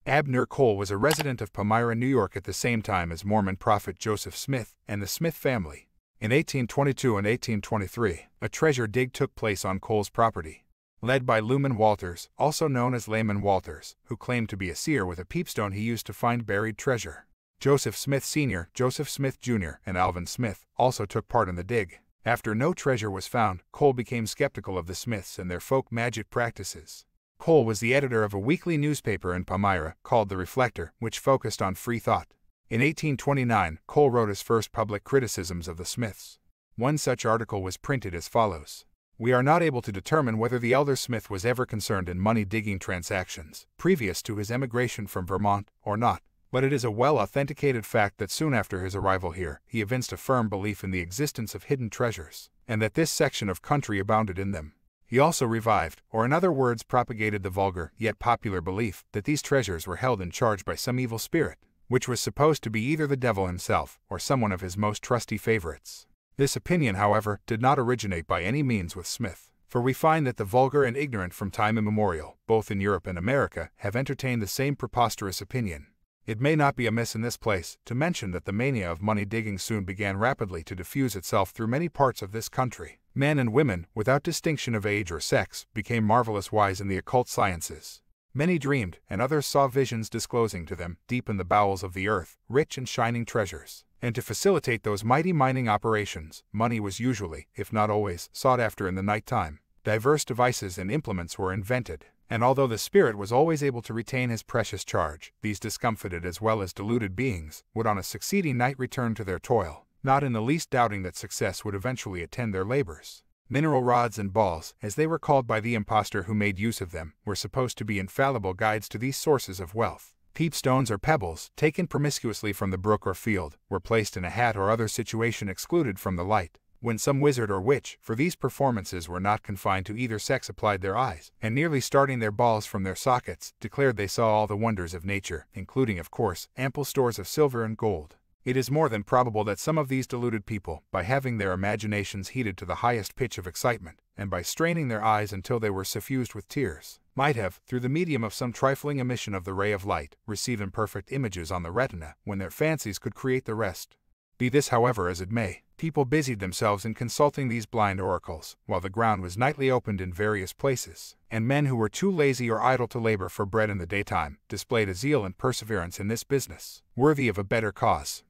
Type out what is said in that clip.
Abner Cole was a resident of Palmyra, New York at the same time as Mormon prophet Joseph Smith and the Smith family. In 1822 and 1823, a treasure dig took place on Cole's property. Led by Laman Walters, also known as Laman Walters, who claimed to be a seer with a peepstone he used to find buried treasure. Joseph Smith Sr., Joseph Smith Jr., and Alvin Smith also took part in the dig. After no treasure was found, Cole became skeptical of the Smiths and their folk magic practices. Cole was the editor of a weekly newspaper in Palmyra called the Reflector, which focused on free thought. In 1829, Cole wrote his first public criticisms of the Smiths. One such article was printed as follows: "We are not able to determine whether the elder Smith was ever concerned in money-digging transactions previous to his emigration from Vermont or not, but it is a well-authenticated fact that soon after his arrival here, he evinced a firm belief in the existence of hidden treasures, and that this section of country abounded in them. He also revived, or in other words propagated the vulgar yet popular belief that these treasures were held in charge by some evil spirit, which was supposed to be either the devil himself or someone of his most trusty favorites. This opinion, however, did not originate by any means with Smith, for we find that the vulgar and ignorant from time immemorial, both in Europe and America, have entertained the same preposterous opinion. It may not be amiss in this place to mention that the mania of money digging soon began rapidly to diffuse itself through many parts of this country. Men and women, without distinction of age or sex, became marvelous wise in the occult sciences. Many dreamed, and others saw visions disclosing to them, deep in the bowels of the earth, rich and shining treasures. And to facilitate those mighty mining operations, money was usually, if not always, sought after in the night time. Diverse devices and implements were invented, and although the spirit was always able to retain his precious charge, these discomfited as well as deluded beings would on a succeeding night return to their toil, not in the least doubting that success would eventually attend their labors. Mineral rods and balls, as they were called by the impostor who made use of them, were supposed to be infallible guides to these sources of wealth. Peepstones or pebbles, taken promiscuously from the brook or field, were placed in a hat or other situation excluded from the light. When some wizard or witch, for these performances were not confined to either sex, applied their eyes, and nearly starting their balls from their sockets, declared they saw all the wonders of nature, including, of course, ample stores of silver and gold. It is more than probable that some of these deluded people, by having their imaginations heated to the highest pitch of excitement, and by straining their eyes until they were suffused with tears, might have, through the medium of some trifling emission of the ray of light, received imperfect images on the retina, when their fancies could create the rest. Be this, however, as it may, people busied themselves in consulting these blind oracles, while the ground was nightly opened in various places, and men who were too lazy or idle to labor for bread in the daytime displayed a zeal and perseverance in this business, worthy of a better cause.